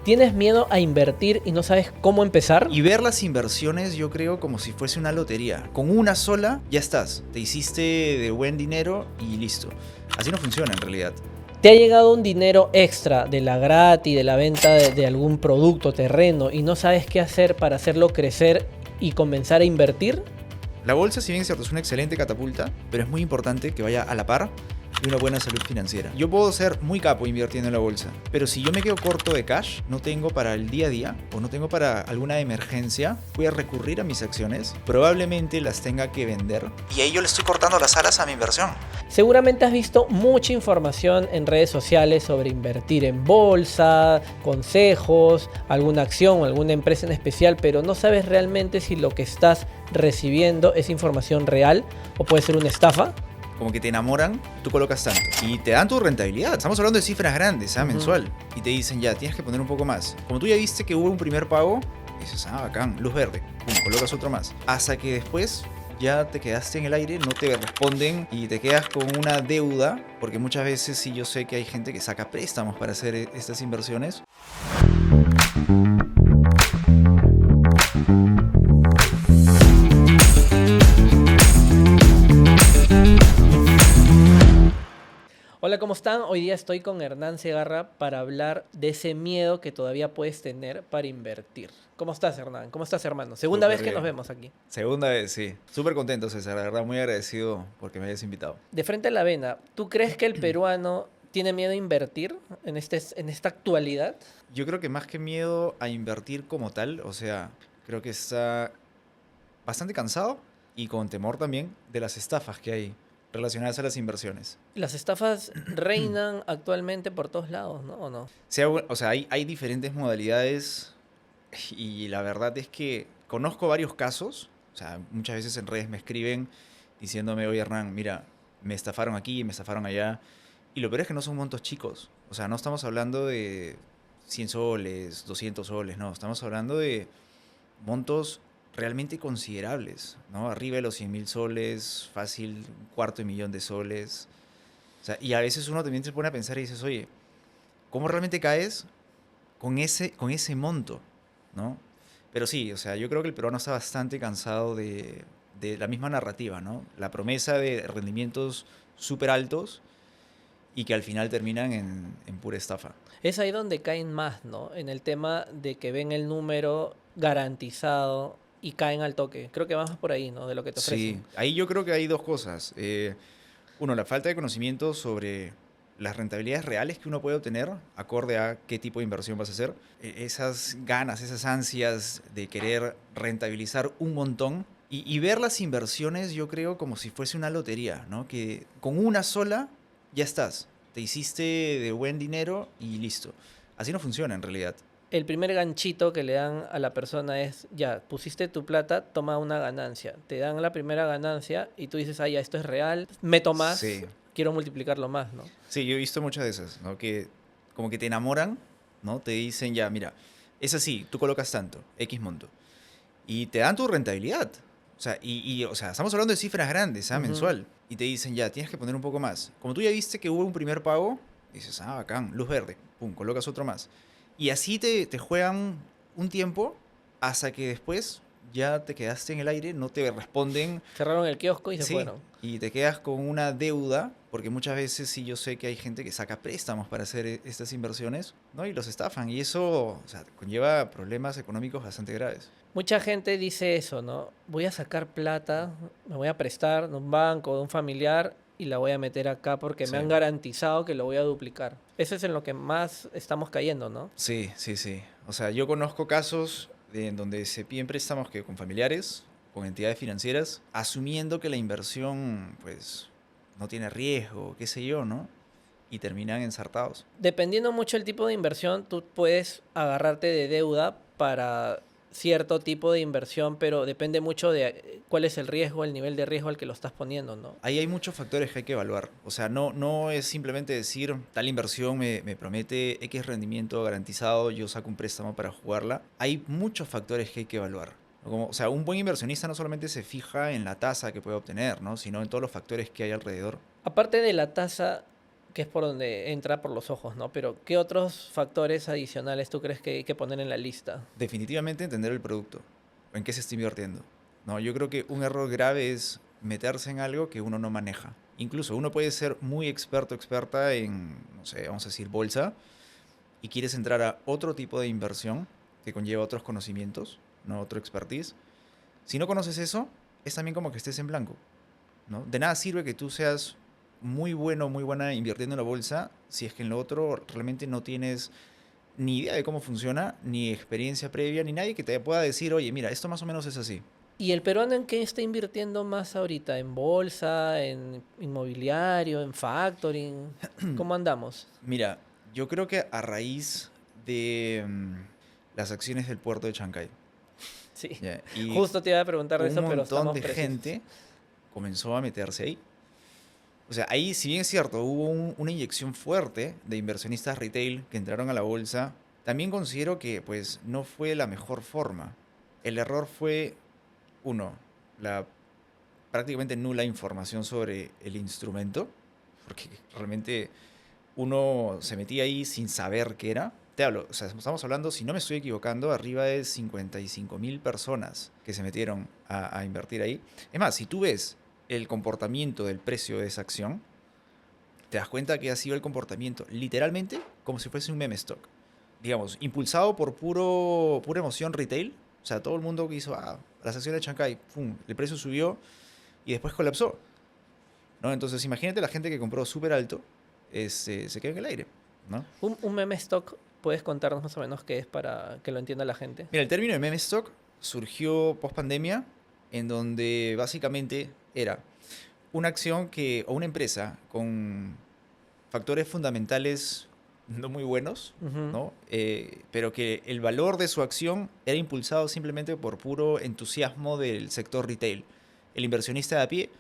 ¿Tienes miedo a invertir y no sabes cómo empezar? Y ver las inversiones, yo creo, como si fuese una lotería. Con una sola, ya estás. Te hiciste de buen dinero y listo. Así no funciona en realidad. ¿Te ha llegado un dinero extra de la gratis, de la venta de algún producto, terreno, y no sabes qué hacer para hacerlo crecer y comenzar a invertir? La bolsa, si bien es cierto, es una excelente catapulta, pero es muy importante que vaya a la par de una buena salud financiera. Yo puedo ser muy capo invirtiendo en la bolsa, pero si yo me quedo corto de cash, no tengo para el día a día o no tengo para alguna emergencia, voy a recurrir a mis acciones, probablemente las tenga que vender y ahí yo le estoy cortando las alas a mi inversión. Seguramente has visto mucha información en redes sociales sobre invertir en bolsa, consejos, alguna acción o alguna empresa en especial, pero no sabes realmente si lo que estás recibiendo es información real o puede ser una estafa. Como que te enamoran, tú colocas tanto y te dan tu rentabilidad. Estamos hablando de cifras grandes, mensual. Y te dicen ya, tienes que poner un poco más. Como tú ya viste que hubo un primer pago, dices, bacán, luz verde. Pum, colocas otro más. Hasta que después ya te quedaste en el aire, no te responden y te quedas con una deuda. Porque muchas veces sí yo sé que hay gente que saca préstamos para hacer estas inversiones. Hola, ¿cómo están? Hoy día estoy con Hernán Segarra para hablar de ese miedo que todavía puedes tener para invertir. ¿Cómo estás, Hernán? ¿Cómo estás, hermano? Segunda Súper vez que bien. nos vemos aquí. Segunda vez, sí. Súper contento, César. La verdad, muy agradecido porque me hayas invitado. De frente a la vena, ¿tú crees que el peruano tiene miedo a invertir en esta actualidad? Yo creo que más que miedo a invertir como tal, o sea, creo que está bastante cansado y con temor también de las estafas que hay relacionadas a las inversiones. Las estafas reinan actualmente por todos lados, ¿no? ¿O no? O sea, hay diferentes modalidades y la verdad es que conozco varios casos. O sea, muchas veces en redes me escriben diciéndome, oye Hernán, mira, me estafaron aquí, me estafaron allá. Y lo peor es que no son montos chicos. O sea, no estamos hablando de 100 soles, 200 soles, no. Estamos hablando de montos realmente considerables, ¿no? Arriba de los 100.000 soles, fácil, un cuarto de millón de soles. O sea, y a veces uno también se pone a pensar y dices, oye, ¿cómo realmente caes con ese monto, ¿no? Pero sí, o sea, yo creo que el peruano está bastante cansado de la misma narrativa, ¿no? La promesa de rendimientos súper altos y que al final terminan en pura estafa. Es ahí donde caen más, ¿no? En el tema de que ven el número garantizado y caen al toque. Creo que vamos por ahí, ¿no? De lo que te Sí, ofrecen. ahí yo creo que hay dos cosas. Uno, la falta de conocimiento sobre las rentabilidades reales que uno puede obtener acorde a qué tipo de inversión vas a hacer. Esas ganas, esas ansias de querer rentabilizar un montón y ver las inversiones, yo creo, como si fuese una lotería, ¿no? Que con una sola ya estás. Te hiciste de buen dinero y listo. Así no funciona en realidad. El primer ganchito que le dan a la persona es, ya, pusiste tu plata, toma una ganancia. Te dan la primera ganancia y tú dices, ah, ya, esto es real, meto más, Sí. quiero multiplicarlo más, ¿no? Sí, yo he visto muchas de esas, ¿no? Que como que te enamoran, ¿no? Te dicen ya, mira, es así, tú colocas tanto, X monto. Y te dan tu rentabilidad. O sea, o sea, estamos hablando de cifras grandes, Ujú. mensual. Y te dicen ya, tienes que poner un poco más. Como tú ya viste que hubo un primer pago, dices, bacán, luz verde. Pum, colocas otro más. Y así te juegan un tiempo hasta que después ya te quedaste en el aire, no te responden. Cerraron el kiosco y se Sí, fueron. y te quedas con una deuda, porque muchas veces sí yo sé que hay gente que saca préstamos para hacer estas inversiones, ¿no? Y los estafan, y eso, o sea, conlleva problemas económicos bastante graves. Mucha gente dice eso, ¿no? Voy a sacar plata, me voy a prestar de un banco, de un familiar y la voy a meter acá porque me Sí, han garantizado que lo voy a duplicar. Eso es en lo que más estamos cayendo, ¿no? sí, sí, sí. O sea, yo conozco casos en donde se piden préstamos que con familiares, con entidades financieras, asumiendo que la inversión, pues, no tiene riesgo, qué sé yo, ¿no? Y terminan ensartados. Dependiendo mucho del tipo de inversión, tú puedes agarrarte de deuda para cierto tipo de inversión, pero depende mucho de cuál es el riesgo, el nivel de riesgo al que lo estás poniendo, ¿no? Ahí hay muchos factores que hay que evaluar. O sea, no es simplemente decir, tal inversión me promete X rendimiento garantizado, yo saco un préstamo para jugarla. Hay muchos factores que hay que evaluar. O sea, un buen inversionista no solamente se fija en la tasa que puede obtener, ¿no? Sino en todos los factores que hay alrededor. Aparte de la tasa, que es por donde entra por los ojos, ¿no? Pero ¿qué otros factores adicionales tú crees que hay que poner en la lista? Definitivamente entender el producto, en qué se está invirtiendo. No, yo creo que un error grave es meterse en algo que uno no maneja. Incluso uno puede ser muy experto, experta en, no sé, vamos a decir, bolsa, y quieres entrar a otro tipo de inversión que conlleva otros conocimientos, no otro expertise. Si no conoces eso, es también como que estés en blanco, ¿no? De nada sirve que tú seas muy bueno, muy buena invirtiendo en la bolsa si es que en lo otro realmente no tienes ni idea de cómo funciona, ni experiencia previa, ni nadie que te pueda decir, oye, mira, esto más o menos es así. ¿Y el peruano en qué está invirtiendo más ahorita? ¿En bolsa, en inmobiliario, en factoring? ¿Cómo andamos? Mira, yo creo que a raíz de las acciones del puerto de Chancay, Sí, ¿ya? Y justo te iba a preguntar de un eso, pero montón estamos de precisos. gente comenzó a meterse ahí. O sea, ahí, si bien es cierto, hubo una inyección fuerte de inversionistas retail que entraron a la bolsa, también considero que pues no fue la mejor forma. El error fue, uno, la prácticamente nula información sobre el instrumento, porque realmente uno se metía ahí sin saber qué era. Te hablo, o sea, estamos hablando, si no me estoy equivocando, arriba de 55.000 personas que se metieron a invertir ahí. Es más, si tú ves el comportamiento del precio de esa acción, te das cuenta que ha sido el comportamiento literalmente como si fuese un meme stock. Digamos, impulsado por pura emoción retail. O sea, todo el mundo que hizo las acciones de Chancay, ¡pum! El precio subió y después colapsó, ¿no? Entonces, imagínate la gente que compró súper alto, se queda en el aire, ¿no? Un meme stock, ¿puedes contarnos más o menos qué es para que lo entienda la gente? Mira, el término de meme stock surgió post pandemia, en donde básicamente era una acción que, o una empresa con factores fundamentales no muy buenos, Ujú. ¿no? Pero que el valor de su acción era impulsado simplemente por puro entusiasmo del sector retail. El inversionista de a pie,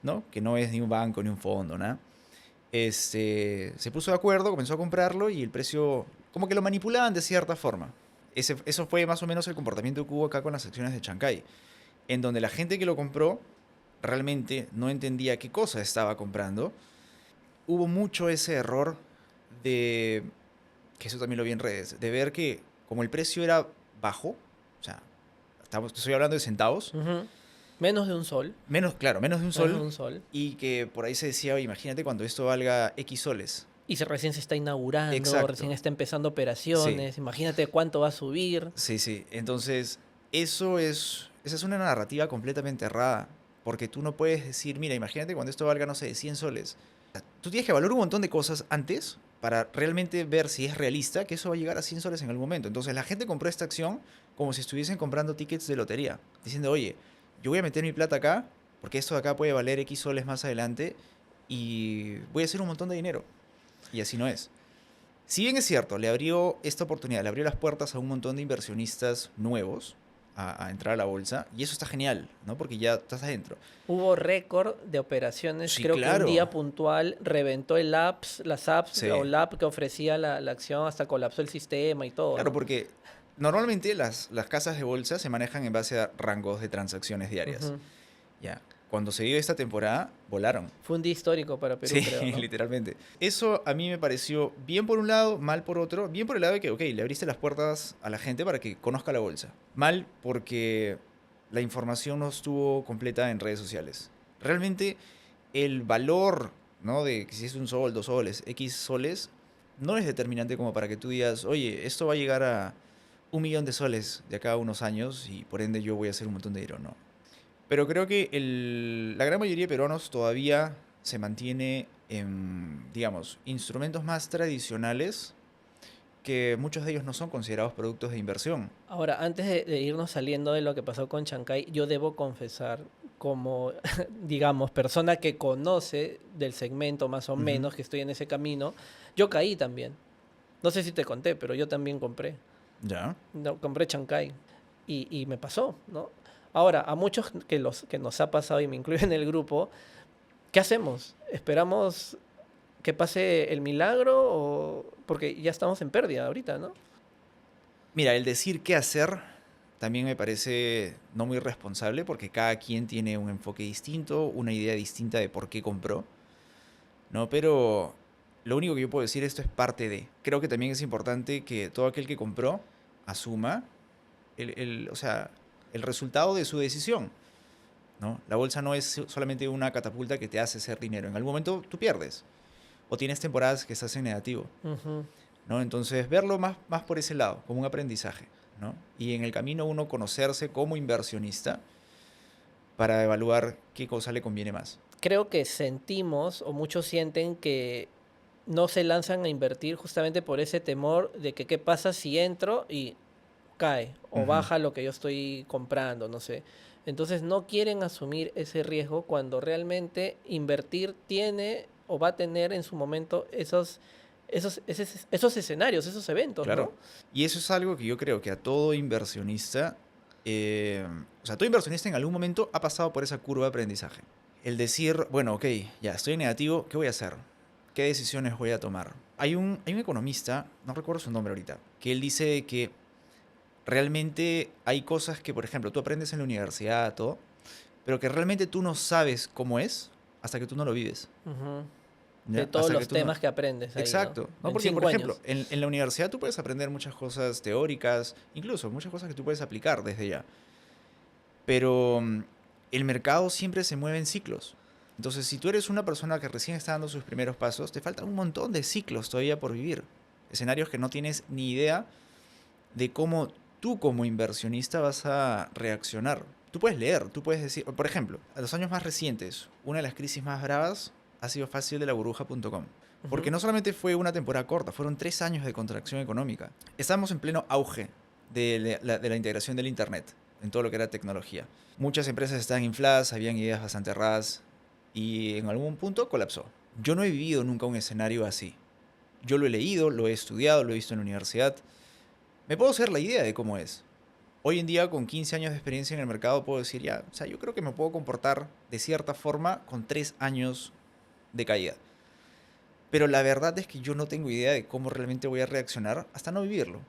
¿no? Que no es ni un banco ni un fondo, nada. Se puso de acuerdo, comenzó a comprarlo y el precio, como que lo manipulaban de cierta forma. Eso fue más o menos el comportamiento que hubo acá con las acciones de Chancay, en donde la gente que lo compró realmente no entendía qué cosa estaba comprando. Hubo mucho ese error de, que eso también lo vi en redes, de ver que como el precio era bajo, o sea, estoy hablando de centavos, Ujú. Menos de un sol. menos, claro, menos de un Menos de sol, un sol. y que por ahí se decía, "Oye, imagínate cuando esto valga X soles". Y recién se está inaugurando, recién Exacto, está empezando sí, operaciones. Imagínate cuánto va a subir. sí, sí. Entonces, esa es una narrativa completamente errada, porque tú no puedes decir, mira, imagínate cuando esto valga, no sé, 100 soles. Tú tienes que valorar un montón de cosas antes para realmente ver si es realista que eso va a llegar a 100 soles en algún momento. Entonces la gente compró esta acción como si estuviesen comprando tickets de lotería, diciendo, oye, yo voy a meter mi plata acá porque esto de acá puede valer X soles más adelante y voy a hacer un montón de dinero. Y así no es. Si bien es cierto, le abrió esta oportunidad, le abrió las puertas a un montón de inversionistas nuevos a entrar a la bolsa, y eso está genial, ¿no? Porque ya estás adentro. Hubo récord de operaciones. Sí, Creo que un claro. día puntual reventó las apps o Sí. la app que ofrecía la acción, hasta colapsó el sistema y todo, Claro, ¿no? porque normalmente las casas de bolsa se manejan en base a rangos de transacciones diarias. Ujú. Ya. Cuando se dio esta temporada, volaron. Fue un día histórico para Perú, Sí, creo, ¿no? literalmente. Eso a mí me pareció bien por un lado, mal por otro. Bien por el lado de que, ok, le abriste las puertas a la gente para que conozca la bolsa. Mal porque la información no estuvo completa en redes sociales. Realmente el valor, ¿no? De que si es un sol, 2 soles, X soles, no es determinante como para que tú digas, oye, esto va a llegar a 1 millón de soles de acá a unos años y por ende yo voy a hacer un montón de dinero, no. Pero creo que la gran mayoría de peruanos todavía se mantiene en, digamos, instrumentos más tradicionales que muchos de ellos no son considerados productos de inversión. Ahora, antes de irnos saliendo de lo que pasó con Chancay, yo debo confesar, como, digamos, persona que conoce del segmento más o Ujú. menos, que estoy en ese camino, yo caí también. No sé si te conté, pero yo también compré. Ya. No, compré Chancay y me pasó, ¿no? Ahora, a muchos que nos ha pasado, y me incluyo en el grupo, ¿qué hacemos? ¿Esperamos que pase el milagro o...? Porque ya estamos en pérdida ahorita, ¿no? Mira, el decir qué hacer también me parece no muy responsable porque cada quien tiene un enfoque distinto, una idea distinta de por qué compró, ¿no? Pero lo único que yo puedo decir, esto es parte de. Creo que también es importante que todo aquel que compró asuma o sea, el resultado de su decisión, ¿no? La bolsa no es solamente una catapulta que te hace hacer dinero. En algún momento tú pierdes o tienes temporadas que estás en negativo, Ujú. ¿no? Entonces, verlo más por ese lado, como un aprendizaje, ¿no? Y en el camino uno conocerse como inversionista para evaluar qué cosa le conviene más. Creo que sentimos, o muchos sienten que no se lanzan a invertir justamente por ese temor de que qué pasa si entro y cae o Ujú. baja lo que yo estoy comprando, no sé. Entonces no quieren asumir ese riesgo cuando realmente invertir tiene o va a tener en su momento esos escenarios, esos eventos, Claro. ¿no? Y eso es algo que yo creo que a todo inversionista, o sea, todo inversionista en algún momento ha pasado por esa curva de aprendizaje. El decir, bueno, ok, ya estoy en negativo, ¿qué voy a hacer? ¿Qué decisiones voy a tomar? Hay un economista, no recuerdo su nombre ahorita, que él dice que realmente hay cosas que, por ejemplo, tú aprendes en la universidad, todo, pero que realmente tú no sabes cómo es hasta que tú no lo vives. Ujú. De ¿Ya? todos Hasta que los tú no... temas que aprendes ahí, ¿no? Exacto, ¿no? En Porque, por 5 años. ejemplo, en la universidad tú puedes aprender muchas cosas teóricas, incluso muchas cosas que tú puedes aplicar desde ya. Pero el mercado siempre se mueve en ciclos. Entonces, si tú eres una persona que recién está dando sus primeros pasos, te faltan un montón de ciclos todavía por vivir. Escenarios que no tienes ni idea de cómo tú como inversionista vas a reaccionar. Tú puedes leer, tú puedes decir, por ejemplo, a los años más recientes, una de las crisis más bravas ha sido fácil de la burbuja.com. Porque Ujú. no solamente fue una temporada corta, fueron 3 años de contracción económica. Estamos en pleno auge de la integración del Internet en todo lo que era tecnología. Muchas empresas estaban infladas, habían ideas bastante erradas y en algún punto colapsó. Yo no he vivido nunca un escenario así. Yo lo he leído, lo he estudiado, lo he visto en la universidad. Me puedo hacer la idea de cómo es. Hoy en día, con 15 años de experiencia en el mercado, puedo decir ya, o sea, yo creo que me puedo comportar de cierta forma con 3 años de caída. Pero la verdad es que yo no tengo idea de cómo realmente voy a reaccionar hasta no vivirlo.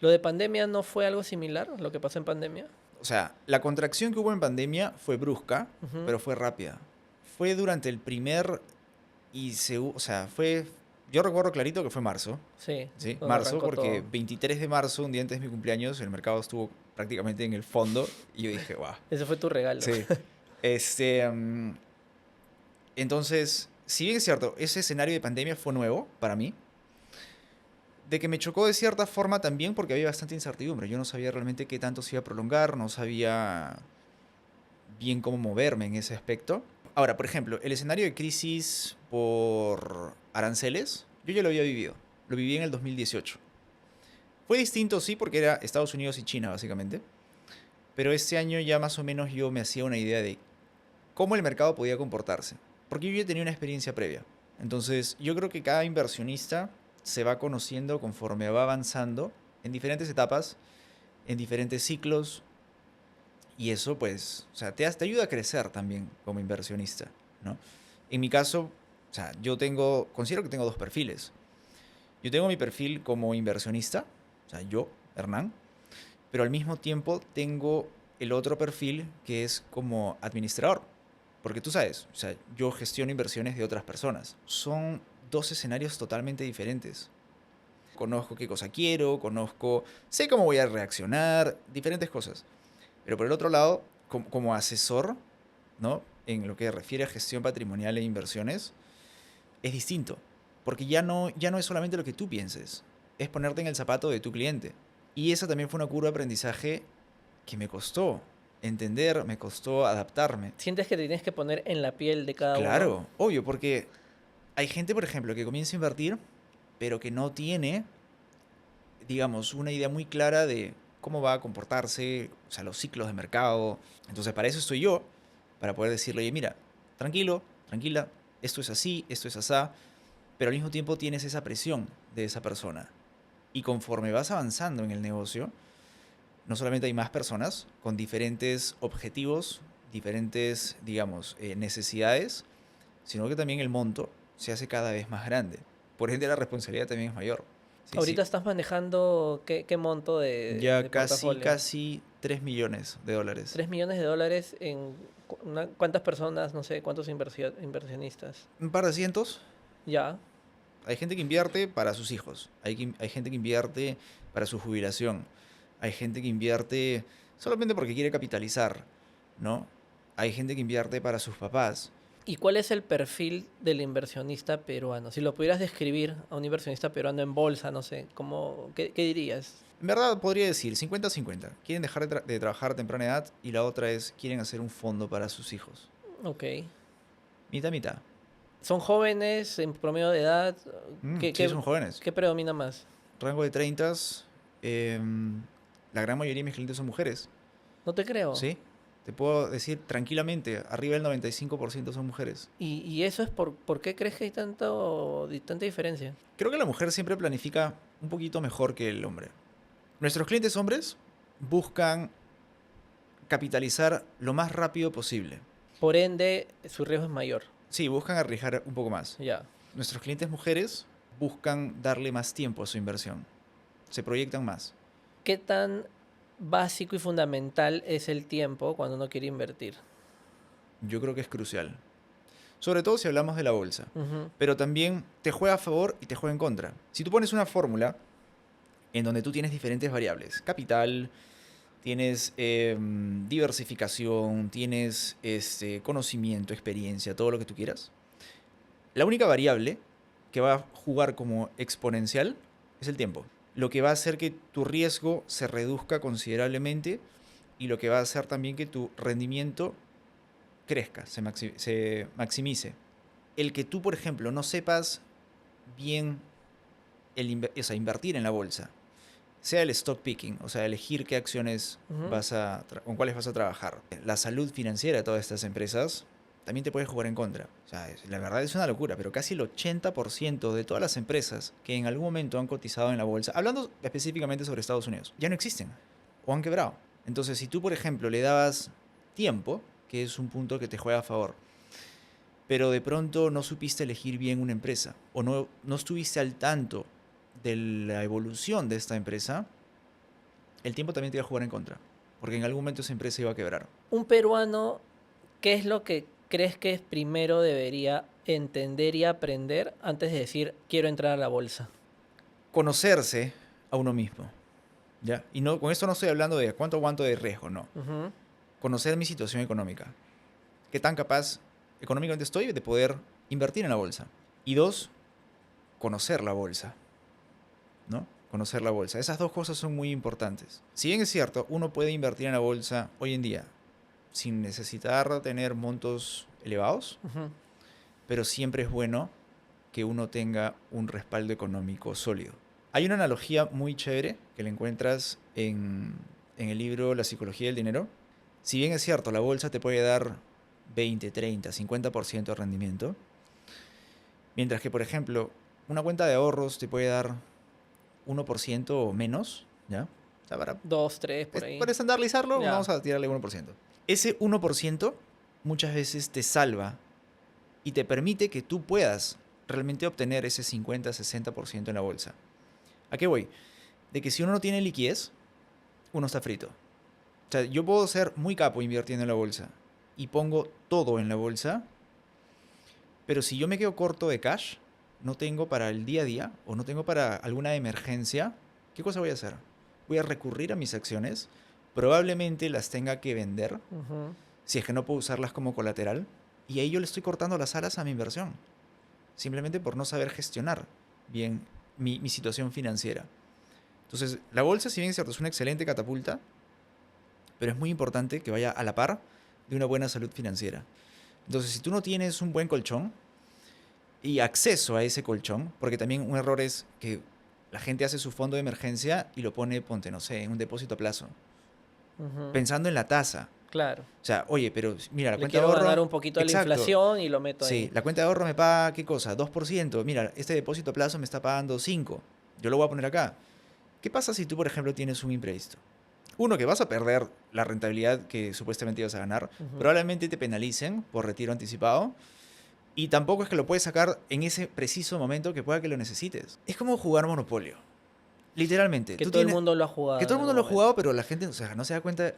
¿Lo de pandemia no fue algo similar, lo que pasó en pandemia? O sea, la contracción que hubo en pandemia fue brusca, Ujú. pero fue rápida. Fue durante el primer o sea, fue... Yo recuerdo clarito que fue marzo, Sí, ¿sí? cuando Marzo, arrancó porque todo. 23 de marzo, un día antes de mi cumpleaños, el mercado estuvo prácticamente en el fondo y yo dije, guau. Ese fue tu regalo. Sí. Este, entonces, si bien es cierto, ese escenario de pandemia fue nuevo para mí, de que me chocó de cierta forma también porque había bastante incertidumbre. Yo no sabía realmente qué tanto se iba a prolongar, no sabía bien cómo moverme en ese aspecto. Ahora, por ejemplo, el escenario de crisis por aranceles, yo ya lo había vivido. Lo viví en el 2018. Fue distinto, sí, porque era Estados Unidos y China, básicamente. Pero este año ya más o menos yo me hacía una idea de cómo el mercado podía comportarse. Porque yo ya tenía una experiencia previa. Entonces, yo creo que cada inversionista se va conociendo conforme va avanzando en diferentes etapas, en diferentes ciclos, y eso, pues, o sea, te ayuda a crecer también como inversionista, ¿no? En mi caso, o sea, considero que tengo dos perfiles. Yo tengo mi perfil como inversionista, o sea, yo, Hernán, pero al mismo tiempo tengo el otro perfil que es como administrador. Porque tú sabes, o sea, yo gestiono inversiones de otras personas. Son dos escenarios totalmente diferentes. Conozco qué cosa quiero, sé cómo voy a reaccionar, diferentes cosas. Pero por el otro lado, como asesor, ¿no? En lo que refiere a gestión patrimonial e inversiones, es distinto. Porque ya no es solamente lo que tú pienses, es ponerte en el zapato de tu cliente. Y esa también fue una curva de aprendizaje que me costó entender, me costó adaptarme. ¿Sientes que te tienes que poner en la piel de cada uno? Claro, obvio, porque hay gente, por ejemplo, que comienza a invertir, pero que no tiene, digamos, una idea muy clara de cómo va a comportarse, o sea, los ciclos de mercado. Entonces, para eso estoy yo, para poder decirle, oye, mira, tranquilo, tranquila, esto es así, esto es asá, pero al mismo tiempo tienes esa presión de esa persona. Y conforme vas avanzando en el negocio, no solamente hay más personas con diferentes objetivos, diferentes, digamos, necesidades, sino que también el monto se hace cada vez más grande. Por ende, la responsabilidad también es mayor. Sí, sí. Ahorita estás manejando qué monto de Ya casi, portafolio. casi 3 millones de dólares. 3 millones de dólares en ¿cuántas personas? No sé, ¿cuántos inversionistas? Un par de cientos. Ya. Hay gente que invierte para sus hijos. Hay gente que invierte para su jubilación. Hay gente que invierte solamente porque quiere capitalizar, ¿no? Hay gente que invierte para sus papás. ¿Y cuál es el perfil del inversionista peruano? Si lo pudieras describir a un inversionista peruano en bolsa, no sé, ¿qué dirías? En verdad podría decir 50-50. Quieren dejar de trabajar a temprana edad y la otra es quieren hacer un fondo para sus hijos. Ok. Mitad, mitad. ¿Son jóvenes en promedio de edad? Sí, son jóvenes. ¿Qué predomina más? Rango de 30. La gran mayoría de mis clientes son mujeres. No te creo. Sí. Te puedo decir tranquilamente, arriba del 95% son mujeres. ¿Y eso es por qué crees que hay tanta diferencia? Creo que la mujer siempre planifica un poquito mejor que el hombre. Nuestros clientes hombres buscan capitalizar lo más rápido posible. Por ende, su riesgo es mayor. Sí, buscan arriesgar un poco más. Ya. Nuestros clientes mujeres buscan darle más tiempo a su inversión. Se proyectan más. ¿Qué tan básico y fundamental es el tiempo cuando uno quiere invertir? Yo creo que es crucial. Sobre todo si hablamos de la bolsa. Ujú. Pero también te juega a favor y te juega en contra. Si tú pones una fórmula en donde tú tienes diferentes variables, capital, tienes diversificación, tienes conocimiento, experiencia, todo lo que tú quieras. La única variable que va a jugar como exponencial es el tiempo. Lo que va a hacer que tu riesgo se reduzca considerablemente y lo que va a hacer también que tu rendimiento crezca, se maximice. El que tú, por ejemplo, no sepas bien invertir en la bolsa, sea el stock picking, o sea, elegir qué acciones Ujú. con cuáles vas a trabajar. La salud financiera de todas estas empresas también te puede jugar en contra. O sea, la verdad es una locura, pero casi el 80% de todas las empresas que en algún momento han cotizado en la bolsa, hablando específicamente sobre Estados Unidos, ya no existen o han quebrado. Entonces, si tú, por ejemplo, le dabas tiempo, que es un punto que te juega a favor, pero de pronto no supiste elegir bien una empresa o no estuviste al tanto de la evolución de esta empresa, el tiempo también te iba a jugar en contra, porque en algún momento esa empresa iba a quebrar. Un peruano, ¿qué es lo que crees que primero debería entender y aprender antes de decir quiero entrar a la bolsa? Conocerse a uno mismo, ¿ya? Y no, con esto no estoy hablando de cuánto aguanto de riesgo, no. Ujú. Conocer mi situación económica. ¿Qué tan capaz económicamente estoy de poder invertir en la bolsa? Y dos, conocer la bolsa, ¿no? Conocer la bolsa. Esas dos cosas son muy importantes. Si bien es cierto, uno puede invertir en la bolsa hoy en día sin necesitar tener montos elevados, Ujú. pero siempre es bueno que uno tenga un respaldo económico sólido. Hay una analogía muy chévere que la encuentras en el libro La psicología del dinero. Si bien es cierto, la bolsa te puede dar 20, 30, 50% de rendimiento, mientras que, por ejemplo, una cuenta de ahorros te puede dar 1% o menos, ¿ya? O sea, 2, 3, por ahí. para estandarizarlo, Ya. vamos a tirarle 1%. Ese 1% muchas veces te salva y te permite que tú puedas realmente obtener ese 50-60% en la bolsa. ¿A qué voy? De que si uno no tiene liquidez, uno está frito. O sea, yo puedo ser muy capo invirtiendo en la bolsa y pongo todo en la bolsa, pero si yo me quedo corto de cash, no tengo para el día a día o no tengo para alguna emergencia, ¿qué cosa voy a hacer? Voy a recurrir a mis acciones, probablemente las tenga que vender, Ujú. si es que no puedo usarlas como colateral, y ahí yo le estoy cortando las alas a mi inversión, simplemente por no saber gestionar bien mi situación financiera. Entonces, la bolsa, si bien es cierto, es una excelente catapulta, pero es muy importante que vaya a la par de una buena salud financiera. Entonces, si tú no tienes un buen colchón y acceso a ese colchón, porque también un error es que la gente hace su fondo de emergencia y lo pone, ponte, no sé, en un depósito a plazo, Ujú. pensando en la tasa. Claro. O sea, oye, pero mira, la Le cuenta de quiero ahorro... ganar un poquito de la Exacto. inflación y lo meto Sí, ahí. la cuenta de ahorro me paga, ¿qué cosa? 2%. Mira, este depósito a plazo me está pagando 5%. Yo lo voy a poner acá. ¿Qué pasa si tú, por ejemplo, tienes un imprevisto? Uno, que vas a perder la rentabilidad que supuestamente ibas a ganar. Ujú. Probablemente te penalicen por retiro anticipado. Y tampoco es que lo puedes sacar en ese preciso momento que pueda que lo necesites. Es como jugar Monopolio. Literalmente. Que Tú todo el tienes, mundo lo ha jugado. que todo el en mundo algún lo ha momento. jugado, pero la gente, o sea, no se da cuenta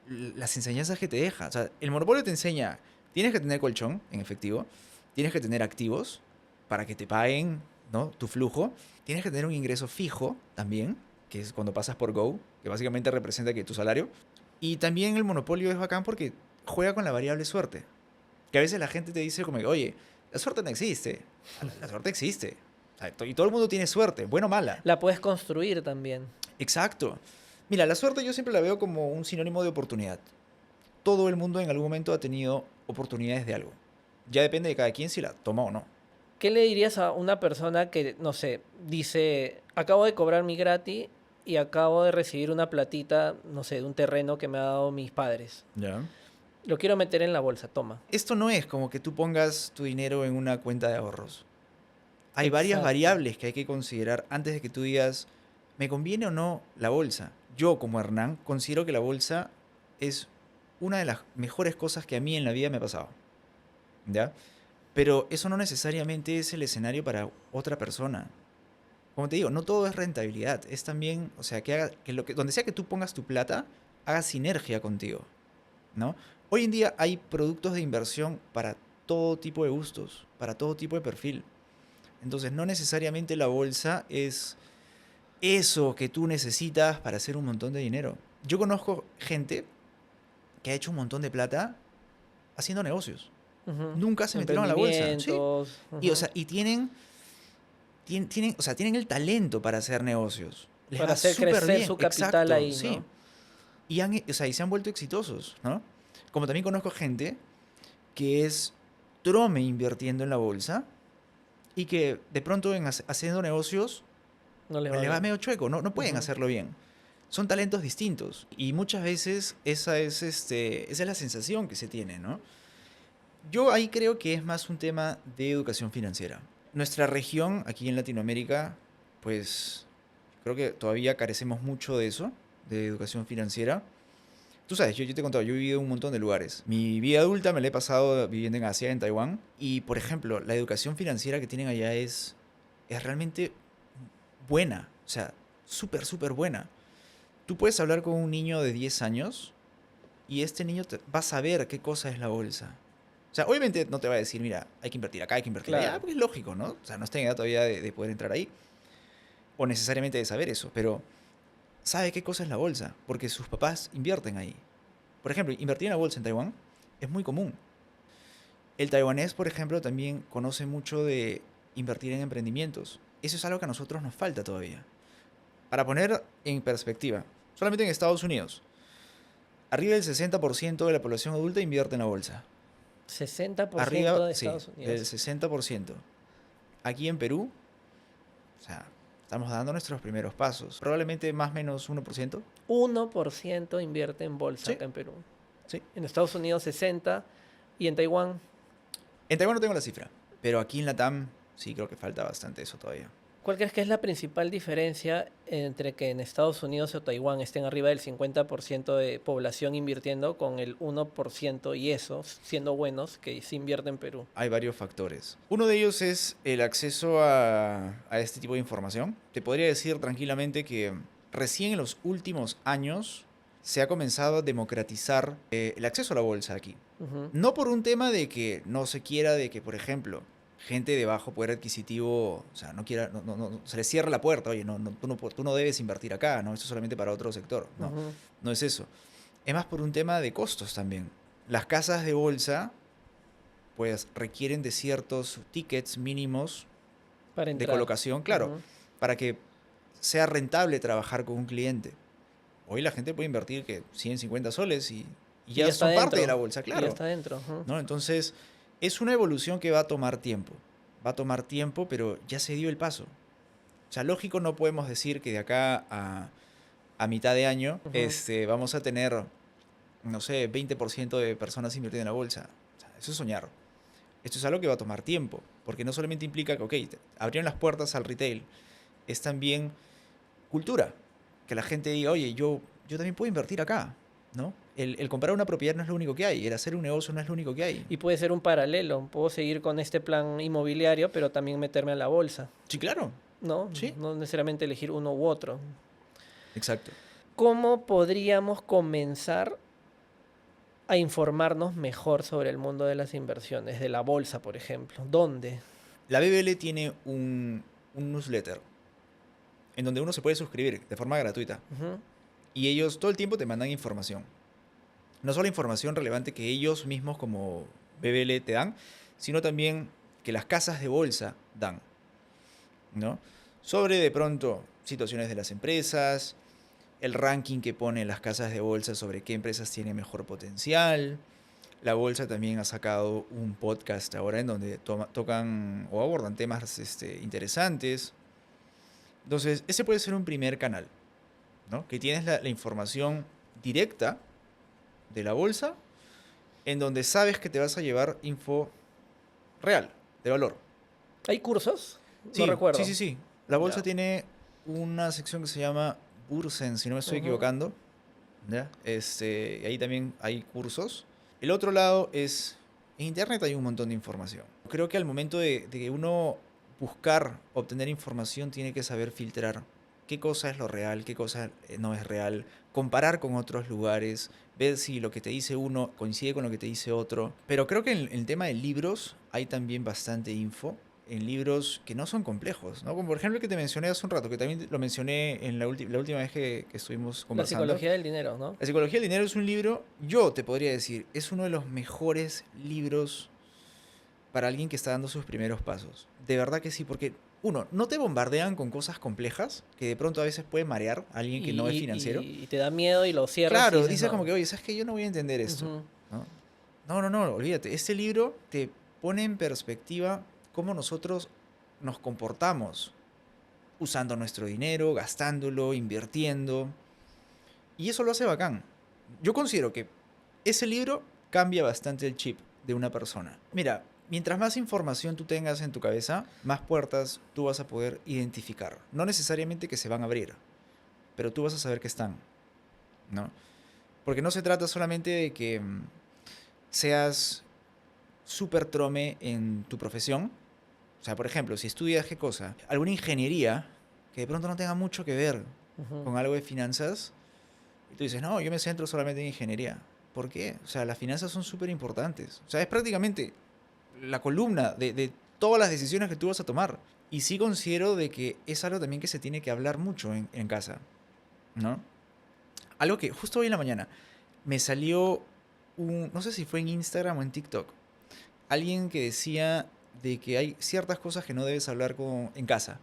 las enseñanzas que te deja. O sea, el Monopolio te enseña, tienes que tener colchón en efectivo, tienes que tener activos para que te paguen ¿no? Tu flujo. Tienes que tener un ingreso fijo también, que es cuando pasas por Go, que básicamente representa que tu salario. Y también el monopolio es bacán porque juega con la variable suerte. Que a veces la gente te dice como, oye, la suerte no existe. La suerte existe. O sea, y todo el mundo tiene suerte, buena o mala. La puedes construir también. Exacto. Mira, la suerte yo siempre la veo como un sinónimo de oportunidad. Todo el mundo en algún momento ha tenido oportunidades de algo. Ya depende de cada quien si la toma o no. ¿Qué le dirías a una persona que, no sé, dice, acabo de cobrar mi gratis y acabo de recibir una platita, no sé, de un terreno que me ha dado mis padres? Ya. Lo quiero meter en la bolsa, toma. Esto no es como que tú pongas tu dinero en una cuenta de ahorros. Hay varias Exacto. variables que hay que considerar antes de que tú digas, ¿me conviene o no la bolsa? Yo, como Hernán, considero que la bolsa es una de las mejores cosas que a mí en la vida me ha pasado. ¿Ya? Pero eso no necesariamente es el escenario para otra persona. Como te digo, no todo es rentabilidad. Es también, o sea, donde sea que tú pongas tu plata, haga sinergia contigo, ¿no? Hoy en día hay productos de inversión para todo tipo de gustos, para todo tipo de perfil. Entonces, no necesariamente la bolsa es eso que tú necesitas para hacer un montón de dinero. Yo conozco gente que ha hecho un montón de plata haciendo negocios. Ujú. Nunca se metieron a la bolsa, ¿sí? Emprendimientos. Y, o Ujú. sea, o sea, tienen el talento para hacer negocios. Les Para va hacer súper crecer bien, su capital exacto, ahí, sí. ¿no? O sea, y se han vuelto exitosos, ¿no? Como también conozco gente que es trome invirtiendo en la bolsa y que de pronto haciendo negocios No les pues va le va bien. medio chueco, no pueden Ujú. hacerlo bien. Son talentos distintos y muchas veces esa es la sensación que se tiene, ¿no? Yo ahí creo que es más un tema de educación financiera. Nuestra región, aquí en Latinoamérica, pues creo que todavía carecemos mucho de eso, de educación financiera. Tú sabes, yo te he contado, yo he vivido en un montón de lugares. Mi vida adulta me la he pasado viviendo en Asia, en Taiwán. Y, por ejemplo, la educación financiera que tienen allá es realmente buena. O sea, súper, súper buena. Tú puedes hablar con un niño de 10 años y este niño va a saber qué cosa es la bolsa. O sea, obviamente no te va a decir, mira, hay que invertir acá, hay que invertir allá, Claro. porque es lógico, ¿no? O sea, no está en edad todavía de poder entrar ahí. O necesariamente de saber eso, pero sabe qué cosa es la bolsa, porque sus papás invierten ahí. Por ejemplo, invertir en la bolsa en Taiwán es muy común. El taiwanés, por ejemplo, también conoce mucho de invertir en emprendimientos. Eso es algo que a nosotros nos falta todavía. Para poner en perspectiva, solamente en Estados Unidos, arriba del 60% de la población adulta invierte en la bolsa. 60% Arriba, de sí, Estados del Unidos. 60%. Aquí en Perú, o sea, estamos dando nuestros primeros pasos. Probablemente más o menos 1%. 1% invierte en bolsa Sí, acá en Perú. sí. En Estados Unidos 60% y en Taiwán En Taiwán no tengo la cifra, pero aquí en Latam sí creo que falta bastante eso todavía. ¿cuál crees que es la principal diferencia entre que en Estados Unidos o Taiwán estén arriba del 50% de población invirtiendo con el 1% y eso, siendo buenos, que se invierte en Perú? Hay varios factores. Uno de ellos es el acceso a este tipo de información. Te podría decir tranquilamente que recién en los últimos años se ha comenzado a democratizar el acceso a la bolsa aquí. Ujú. No por un tema de que no se quiera de que, por ejemplo, gente de bajo poder adquisitivo, o sea, no quiera, se le cierra la puerta, oye, tú no debes invertir acá, ¿no? Esto es solamente para otro sector. No, Ujú. no es eso. Es más por un tema de costos también. Las casas de bolsa pues requieren de ciertos tickets mínimos Para de entrar. colocación, claro, Ujú. para que sea rentable trabajar con un cliente. Hoy la gente puede invertir que 150 soles y Y ya ya está son parte de la dentro. bolsa, Y ya claro, está dentro. Ujú. ¿no? Entonces, es una evolución que va a tomar tiempo. Va a tomar tiempo, pero ya se dio el paso. O sea, lógico, no podemos decir que de acá a mitad de año Ujú. vamos a tener, no sé, 20% de personas invirtiendo en la bolsa. O sea, eso es soñar. Esto es algo que va a tomar tiempo, porque no solamente implica que, ok, abrieron las puertas al retail, es también cultura. Que la gente diga, oye, yo también puedo invertir acá, ¿no? El comprar una propiedad no es lo único que hay, el hacer un negocio no es lo único que hay. Y puede ser un paralelo. Puedo seguir con este plan inmobiliario, pero también meterme a la bolsa, Sí, claro, ¿no? sí, No necesariamente elegir uno u otro. exacto. ¿Cómo podríamos comenzar a informarnos mejor sobre el mundo de las inversiones, de la bolsa, por ejemplo? ¿Dónde? La BBL tiene un un newsletter en donde uno se puede suscribir de forma gratuita. Ujú. Y ellos todo el tiempo te mandan información. No solo información relevante que ellos mismos como BBL te dan, sino también que las casas de bolsa dan, ¿no? Sobre de pronto situaciones de las empresas, el ranking que ponen las casas de bolsa sobre qué empresas tienen mejor potencial. La bolsa también ha sacado un podcast ahora en donde tocan o abordan temas interesantes. Entonces, ese puede ser un primer canal, ¿no? Que tienes la información directa de la bolsa en donde sabes que te vas a llevar info real, de valor. ¿Hay cursos? No Sí, sí, recuerdo. sí, sí. La bolsa Ya. tiene una sección que se llama Bursen, si no me estoy Ujú. equivocando. ¿Ya? Ahí también hay cursos. El otro lado es, en internet hay un montón de información. Creo que al momento de que uno buscar, obtener información, tiene que saber filtrar qué cosa es lo real, qué cosa no es real, comparar con otros lugares, ver si lo que te dice uno coincide con lo que te dice otro. Pero creo que en el tema de libros hay también bastante info en libros que no son complejos, ¿no? Como por ejemplo el que te mencioné hace un rato, que también lo mencioné en la última vez que estuvimos La conversando. psicología del dinero, ¿no? La psicología del dinero es un libro, yo te podría decir, es uno de los mejores libros para alguien que está dando sus primeros pasos. De verdad que sí, porque uno, no te bombardean con cosas complejas que de pronto a veces puede marear a alguien que no es financiero. Y te da miedo y lo cierras y Claro, dices dices como no. que, oye, ¿sabes qué? Yo no voy a entender esto. Ujú. ¿No? No, no, no, olvídate. Este libro te pone en perspectiva cómo nosotros nos comportamos usando nuestro dinero, gastándolo, invirtiendo. Y eso lo hace bacán. Yo considero que ese libro cambia bastante el chip de una persona. Mira, mientras más información tú tengas en tu cabeza, más puertas tú vas a poder identificar. No necesariamente que se van a abrir, pero tú vas a saber que están, ¿no? Porque no se trata solamente de que seas súper trome en tu profesión. O sea, por ejemplo, si estudias qué cosa, alguna ingeniería que de pronto no tenga mucho que ver Ujú. con algo de finanzas, y tú dices, no, yo me centro solamente en ingeniería. ¿Por qué? O sea, las finanzas son súper importantes. O sea, es prácticamente la columna de todas las decisiones que tú vas a tomar. Y sí considero de que es algo también que se tiene que hablar mucho en casa, ¿no? Algo que justo hoy en la mañana me salió no sé si fue en Instagram o en TikTok, alguien que decía de que hay ciertas cosas que no debes hablar en casa.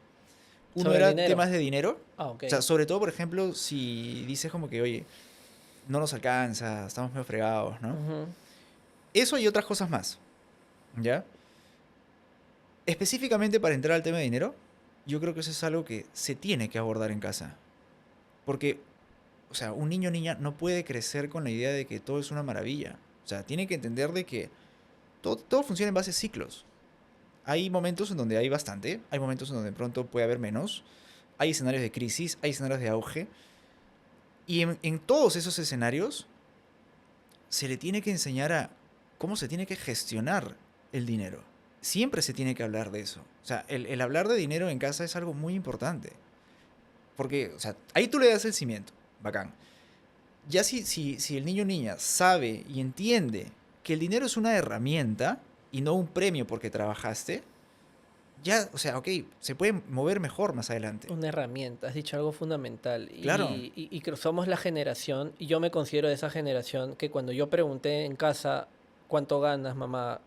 Uno Sobre el era dinero. temas de dinero. Ah, ok. O sea, sobre todo, por ejemplo, si dices como que, oye, no nos alcanza, estamos medio fregados, ¿no? Ujú. Eso y otras cosas más, ¿ya? Específicamente para entrar al tema de dinero, yo creo que eso es algo que se tiene que abordar en casa. Porque, o sea, un niño o niña no puede crecer con la idea de que todo es una maravilla. O sea, tiene que entender de que todo funciona en base a ciclos. Hay momentos en donde hay bastante, hay momentos en donde de pronto puede haber menos, hay escenarios de crisis, hay escenarios de auge, y en todos esos escenarios se le tiene que enseñar a cómo se tiene que gestionar el dinero. Siempre se tiene que hablar de eso. O sea, el hablar de dinero en casa es algo muy importante. Porque, o sea, ahí tú le das el cimiento, bacán. Ya si el niño o niña sabe y entiende que el dinero es una herramienta y no un premio porque trabajaste, ya, o sea, ok, se puede mover mejor más adelante. Una herramienta, has dicho algo fundamental. Claro, Y que somos la generación, y yo me considero de esa generación, que cuando yo pregunté en casa cuánto ganas, mamá,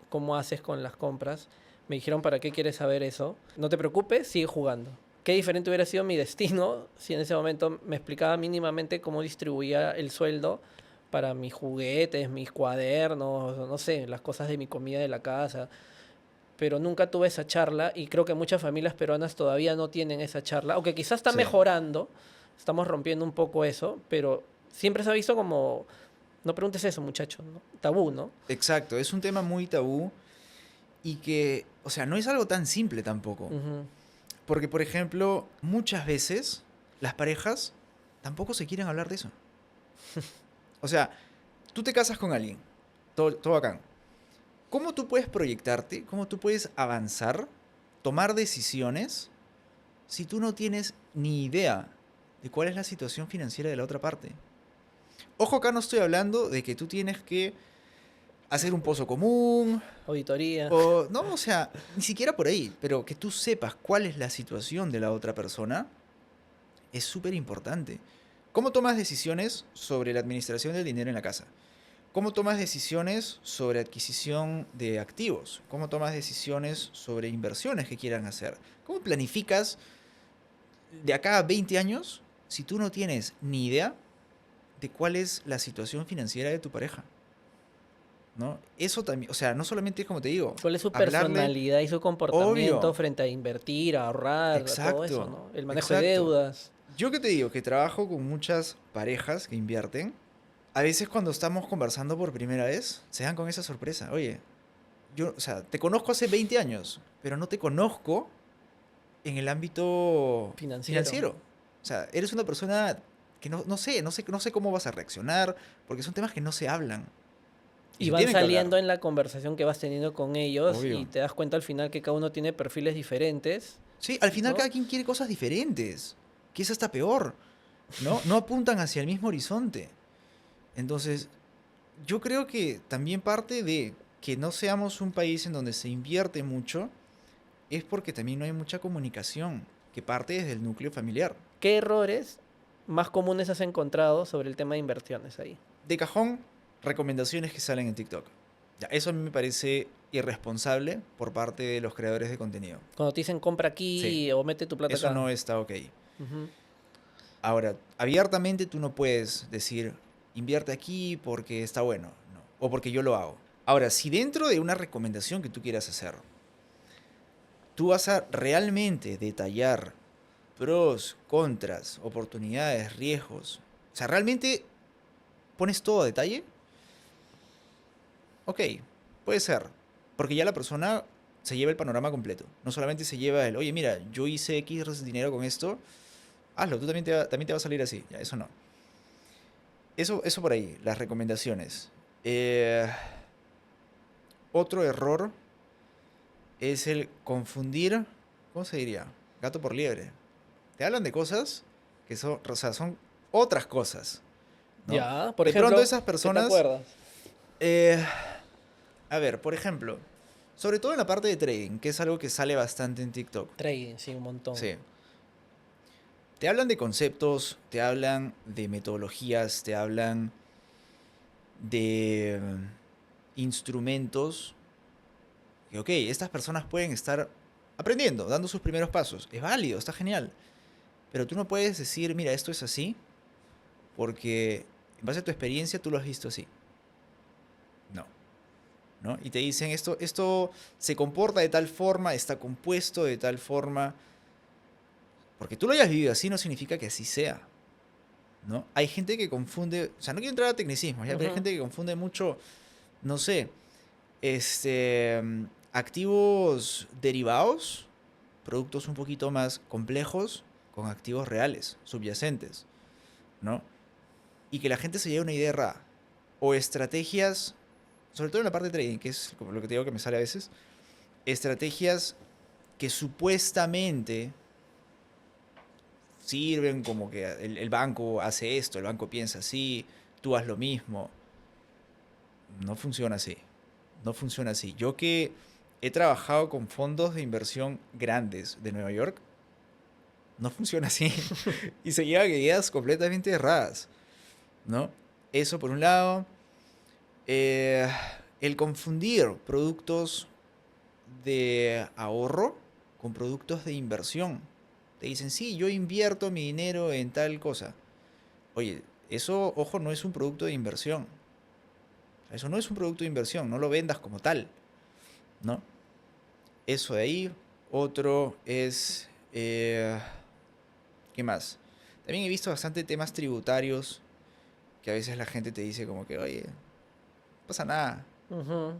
cómo haces con las compras, me dijeron, ¿para qué quieres saber eso? No te preocupes, sigue jugando. Qué diferente hubiera sido mi destino si en ese momento me explicaba mínimamente cómo distribuía el sueldo para mis juguetes, mis cuadernos, no sé, las cosas de mi comida de la casa, pero nunca tuve esa charla y creo que muchas familias peruanas todavía no tienen esa charla, aunque quizás está sí, mejorando, estamos rompiendo un poco eso, pero siempre se ha visto como, no preguntes eso, muchacho, ¿no? Tabú, ¿no? exacto. Es un tema muy tabú y que, o sea, no es algo tan simple tampoco. Ujú. Porque, por ejemplo, muchas veces las parejas tampoco se quieren hablar de eso. O sea, tú te casas con alguien, todo bacán. ¿Cómo tú puedes proyectarte? ¿Cómo tú puedes avanzar, tomar decisiones, si tú no tienes ni idea de cuál es la situación financiera de la otra parte? Ojo, acá no estoy hablando de que tú tienes que hacer un pozo común, Auditoría. o no, o sea, ni siquiera por ahí, pero que tú sepas cuál es la situación de la otra persona es súper importante. ¿Cómo tomas decisiones sobre la administración del dinero en la casa? ¿Cómo tomas decisiones sobre adquisición de activos? ¿Cómo tomas decisiones sobre inversiones que quieran hacer? ¿Cómo planificas de acá a 20 años si tú no tienes ni idea de cuál es la situación financiera de tu pareja? ¿No? Eso también, o sea, no solamente es como te digo, ¿Cuál es su hablarle, personalidad y su comportamiento obvio, frente a invertir, a ahorrar, a todo eso, exacto, ¿no? El manejo de exacto. deudas. Yo que te digo que trabajo con muchas parejas que invierten, a veces cuando estamos conversando por primera vez, se dan con esa sorpresa. Oye, yo, o sea, te conozco hace 20 años, pero no te conozco en el ámbito Financiero. financiero. O sea, eres una persona que no sé cómo vas a reaccionar, porque son temas que no se hablan y Y se van tienen que hablar. saliendo en la conversación que vas teniendo con ellos y Obvio. te das cuenta al final que cada uno tiene perfiles diferentes, Sí, al final ¿no? cada quien quiere cosas diferentes, que es hasta peor, ¿no? No apuntan hacia el mismo horizonte. Entonces, yo creo que también parte de que no seamos un país en donde se invierte mucho es porque también no hay mucha comunicación que parte desde el núcleo familiar. ¿Qué errores más comunes has encontrado sobre el tema de inversiones ahí? De cajón, recomendaciones que salen en TikTok. Ya, eso a mí me parece irresponsable por parte de los creadores de contenido. Cuando te dicen compra Sí, aquí o mete tu plata eso acá. no está ok. Ujú. Ahora, abiertamente tú no puedes decir, invierte aquí porque está bueno, no, o porque yo lo hago. Ahora, si dentro de una recomendación que tú quieras hacer, tú vas a realmente detallar pros, contras, oportunidades, riesgos, o sea, realmente pones todo a detalle, ok, puede ser, porque ya la persona se lleva el panorama completo. No solamente se lleva el, oye, mira, yo hice X dinero con esto, hazlo, tú también te va a salir así. Ya, eso no. Eso por ahí, las recomendaciones. Eh, Otro error es el confundir, ¿cómo se diría? Gato por liebre. Te hablan de cosas que son, o sea, son otras cosas, ¿no? Ya, por De pronto ejemplo, esas ¿qué te personas, acuerdas? eh, a ver, por ejemplo, sobre todo en la parte de trading, que es algo que sale bastante en TikTok. Trading, sí, un montón. Sí. Te hablan de conceptos, te hablan de metodologías, te hablan de instrumentos que, ok, estas personas pueden estar aprendiendo, dando sus primeros pasos. Es válido, está genial. Pero tú no puedes decir, mira, esto es así, porque en base a tu experiencia tú lo has visto así. No, ¿no? Y te dicen, esto se comporta de tal forma, está compuesto de tal forma. Porque tú lo hayas vivido así no significa que así sea, ¿no? Hay gente que confunde, o sea, no quiero entrar a tecnicismos, ¿ya? Pero hay Ujú. gente que confunde mucho, no sé, activos derivados, productos un poquito más complejos, con activos reales, subyacentes, ¿no? Y que la gente se lleve una idea errada. O estrategias, sobre todo en la parte de trading, que es como lo que te digo que me sale a veces, estrategias que supuestamente sirven como que el banco hace esto, el banco piensa así, tú haz lo mismo. No funciona así. No funciona así. Yo que he trabajado con fondos de inversión grandes de Nueva York, no funciona así. Y se llevan ideas completamente erradas, ¿no? Eso por un lado. Eh, el confundir productos de ahorro con productos de inversión. Te dicen, sí, yo invierto mi dinero en tal cosa. Oye, eso, ojo, no es un producto de inversión. Eso no es un producto de inversión, no lo vendas como tal, ¿no? Eso de ahí. Otro es, ¿qué más? También he visto bastante temas tributarios que a veces la gente te dice como que, oye, no pasa nada. Ujú.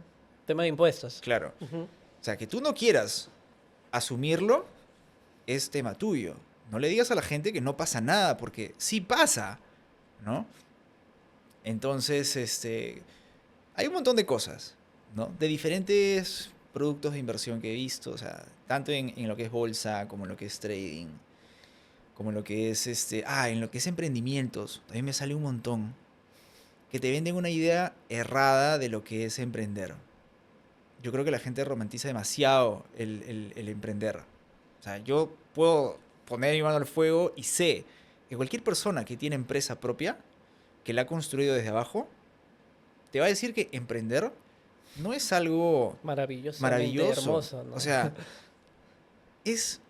Tema de impuestos. Claro. Ujú. O sea, que tú no quieras asumirlo es tema tuyo. No le digas a la gente que no pasa nada, porque sí pasa, ¿no? Entonces, hay un montón de cosas, ¿no? De diferentes productos de inversión que he visto, o sea, tanto en lo que es bolsa, como en lo que es trading, como en lo que es en lo que es emprendimientos, también me sale un montón. que te venden una idea errada de lo que es emprender. Yo creo que la gente romantiza demasiado el emprender. O sea, yo puedo poner mi mano al fuego y sé que cualquier persona que tiene empresa propia, que la ha construido desde abajo, te va a decir que emprender no es algo Maravillosamente maravilloso. hermoso, ¿no? O sea, es,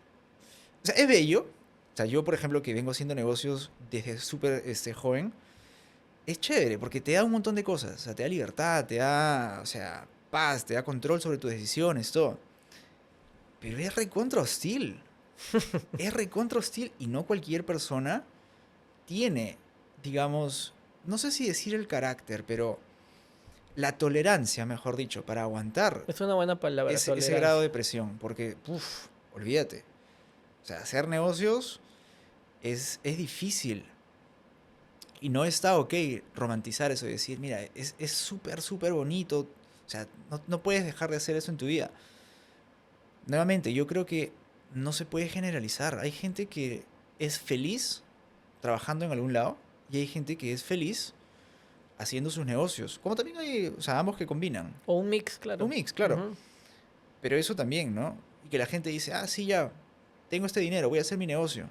es bello. O sea, yo, por ejemplo, que vengo haciendo negocios desde súper joven, es chévere porque te da un montón de cosas. O sea, te da libertad, te da, o sea, paz, te da control sobre tus decisiones, todo. Pero es recontra hostil. Es recontra hostil y no cualquier persona tiene, digamos, no sé si decir el carácter, pero la tolerancia, mejor dicho, para aguantar Es una buena palabra, ese grado tolerancia. de presión. Porque, uff, olvídate. O sea, hacer negocios es difícil. Y no está ok romantizar eso y decir, mira, es súper, súper bonito. O sea, no puedes dejar de hacer eso en tu vida. Nuevamente, yo creo que no se puede generalizar. Hay gente que es feliz trabajando en algún lado y hay gente que es feliz haciendo sus negocios. Como también hay, o sea, ambos que combinan. O un mix, Un claro. mix, claro. Ujú. Pero eso también, ¿no? Y que la gente dice, ah, sí, ya, tengo este dinero, voy a hacer mi negocio.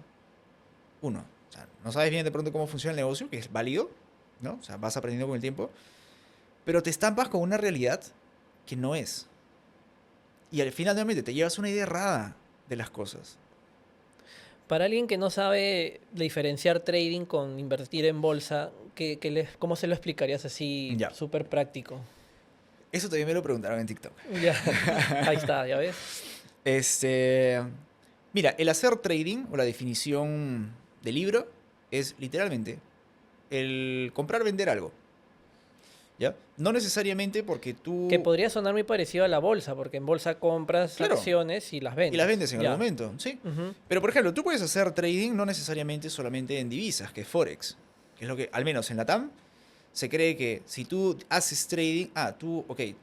Uno, o sea, no sabes bien de pronto cómo funciona el negocio, que es válido, ¿no? O sea, vas aprendiendo con el tiempo, pero te estampas con una realidad que no es. Y al final, nuevamente, te llevas una idea errada de las cosas. Para alguien que no sabe diferenciar trading con invertir en bolsa, ¿cómo se lo explicarías así Ya. súper práctico? Eso también me lo preguntaron en TikTok. Ya, ahí está, ya ves. Este, mira, el hacer trading o la definición del libro es literalmente el comprar, vender algo. ¿Ya? No necesariamente porque Que tú... podría sonar muy parecido a la bolsa, porque en bolsa compras Claro, acciones y las y las vendes. vendes en algún Ya. momento, ¿sí? Ujú. Pero por ejemplo, tú puedes hacer trading no necesariamente solamente en divisas, que es Forex. Que es lo que, al menos en la TAM, se cree que si tú haces trading,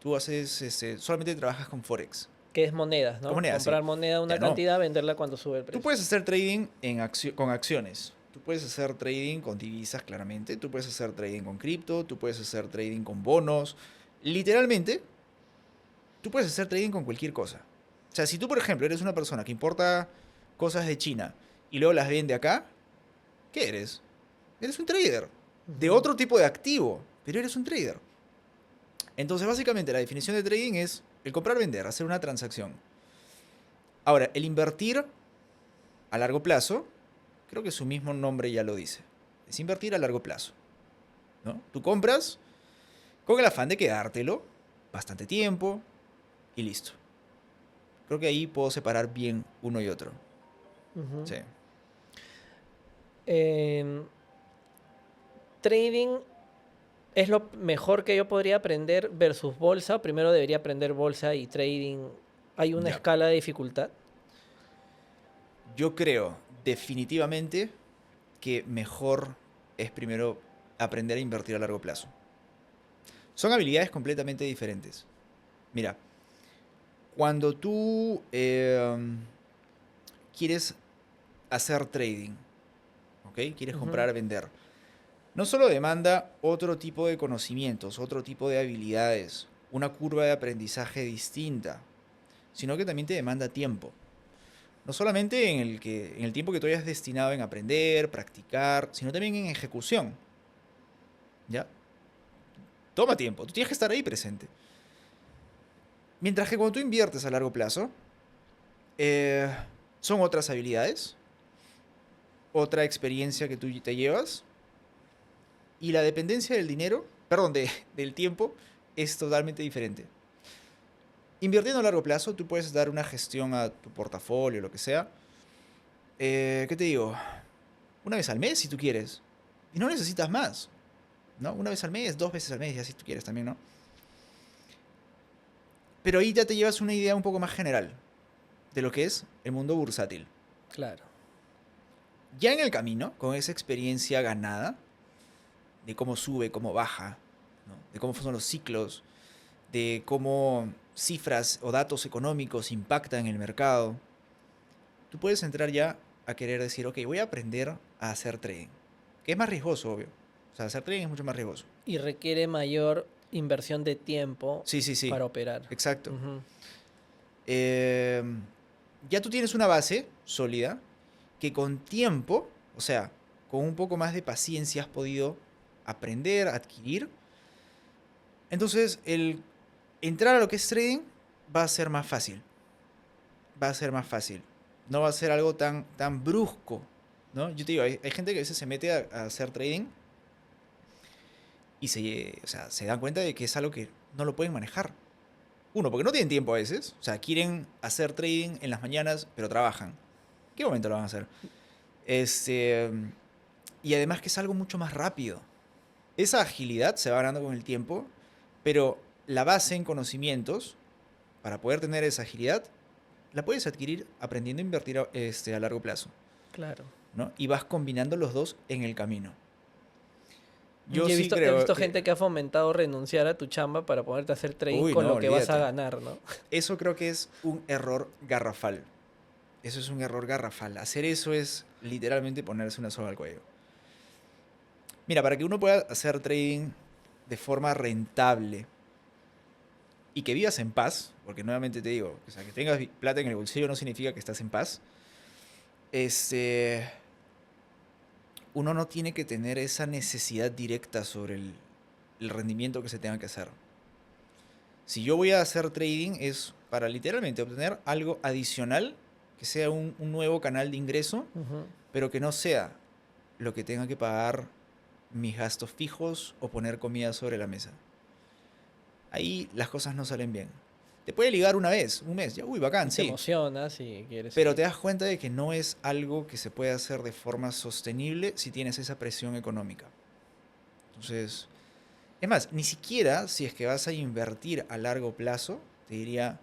tú haces, solamente trabajas con Forex. Que es monedas, Con ¿no? moneda, sí. Comprar moneda una Ya no. cantidad, venderla cuando sube el Tú precio. puedes hacer trading con acciones. Tú puedes hacer trading con divisas, claramente. Tú puedes hacer trading con cripto. Tú puedes hacer trading con bonos. Literalmente, tú puedes hacer trading con cualquier cosa. O sea, si tú, por ejemplo, eres una persona que importa cosas de China y luego las vende acá, ¿qué eres? Eres un trader. De Ujú. otro tipo de activo, pero eres un trader. Entonces, básicamente, la definición de trading es el comprar-vender, hacer una transacción. Ahora, el invertir a largo plazo, creo que su mismo nombre ya lo dice. Es invertir a largo plazo, ¿no? Tú compras con el afán de quedártelo bastante tiempo y listo. Creo que ahí puedo separar bien uno y otro. Ujú. Sí. Em, Trading es lo mejor que yo podría aprender versus bolsa. Primero debería aprender bolsa y trading. ¿Hay una Ya. escala de dificultad? Yo creo definitivamente que mejor es primero aprender a invertir a largo plazo. Son habilidades completamente diferentes. Mira, cuando tú quieres hacer trading, ¿ok? Quieres Ujú. comprar, vender. No solo demanda otro tipo de conocimientos, otro tipo de habilidades, una curva de aprendizaje distinta, sino que también te demanda tiempo. No solamente en el tiempo que tú hayas destinado en aprender, practicar, sino también en ejecución. ¿Ya? Toma tiempo, tú tienes que estar ahí presente. Mientras que cuando tú inviertes a largo plazo, eh, son otras habilidades, otra experiencia que tú te llevas, y la dependencia del dinero, perdón, del tiempo, es totalmente diferente. Invirtiendo a largo plazo, tú puedes dar una gestión a tu portafolio, lo que sea. ¿Qué te digo? Una vez al mes, si tú quieres. Y no necesitas más, ¿no? Una vez al mes, dos veces al mes, ya si tú quieres también, ¿no? Pero ahí ya te llevas una idea un poco más general de lo que es el mundo bursátil. Claro. Ya en el camino, con esa experiencia ganada, de cómo sube, cómo baja, ¿no? De cómo funcionan los ciclos, de cómo cifras o datos económicos impactan en el mercado, tú puedes entrar ya a querer decir, ok, voy a aprender a hacer trading. Que es más riesgoso, obvio. O sea, hacer trading es mucho más riesgoso. Y requiere mayor inversión de tiempo Sí, sí, sí. para operar. Exacto. Ujú. Eh, ya tú tienes una base sólida que con tiempo, o sea, con un poco más de paciencia has podido aprender, adquirir. Entonces, el entrar a lo que es trading va a ser más fácil. Va a ser más fácil. No va a ser algo tan brusco, ¿no? Yo te digo, hay gente que a veces se mete a hacer trading y o sea, se dan cuenta de que es algo que no lo pueden manejar. Uno, porque no tienen tiempo a veces. O sea, quieren hacer trading en las mañanas, pero trabajan. ¿En qué momento lo van a hacer? Este, y además que es algo mucho más rápido. Esa agilidad se va ganando con el tiempo, pero la base en conocimientos, para poder tener esa agilidad, la puedes adquirir aprendiendo a invertir a largo plazo, Claro. ¿no? Y vas combinando los dos en el camino. Yo Y sí he creo visto que... gente que ha fomentado renunciar a tu chamba para ponerte a hacer trading Uy, con no, lo que vas a olvídate. ganar, ¿no? Eso creo que es un error garrafal. Eso es un error garrafal. Hacer eso es literalmente ponerse una soga al cuello. Mira, para que uno pueda hacer trading de forma rentable y que vivas en paz, porque nuevamente te digo, o sea, que tengas plata en el bolsillo no significa que estás en paz. Este, uno no tiene que tener esa necesidad directa sobre el rendimiento que se tenga que hacer. Si yo voy a hacer trading es para literalmente obtener algo adicional, que sea un nuevo canal de ingreso, Ujú. pero que no sea lo que tenga que pagar mis gastos fijos o poner comida sobre la mesa. Ahí las cosas no salen bien. Te puede ligar una vez, un mes, ya, uy, bacán, Y te sí. emocionas y quieres Pero seguir. te das cuenta de que no es algo que se puede hacer de forma sostenible si tienes esa presión económica. Entonces, es más, ni siquiera si es que vas a invertir a largo plazo, te diría,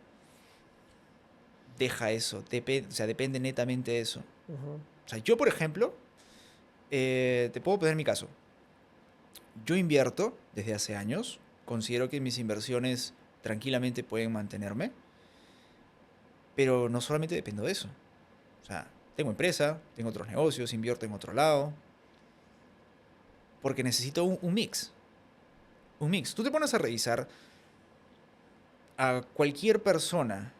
deja eso, o sea, depende netamente de eso. Ujú. O sea, yo, por ejemplo, te puedo poner mi caso. Yo invierto desde hace años, considero que mis inversiones tranquilamente pueden mantenerme, pero no solamente dependo de eso. O sea, tengo empresa, tengo otros negocios, invierto en otro lado, porque necesito un mix. Un mix. Tú te pones a revisar a cualquier persona,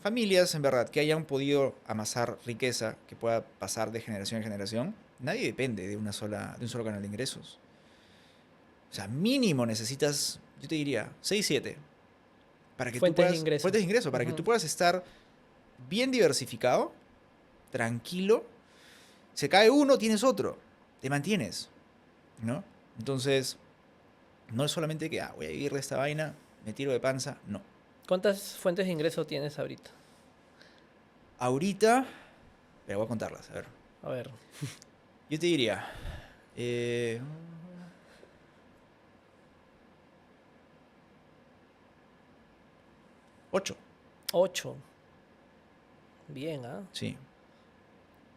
familias en verdad, que hayan podido amasar riqueza que pueda pasar de generación en generación, nadie depende de un solo canal de ingresos. O sea, mínimo necesitas, yo te diría, 6 7 para que tú Fuentes de puedas, ingreso. fuentes de ingreso, para que tú Ujú. puedas estar bien diversificado, tranquilo. Se cae uno, tienes otro, te mantienes, ¿no? Entonces, no es solamente que voy a vivir de esta vaina, me tiro de panza, no. ¿Cuántas fuentes de ingreso tienes ahorita? Ahorita, pero voy a contarlas, a ver. A ver, Yo te diría, eh, 8, 8. Bien, ¿ah? sí.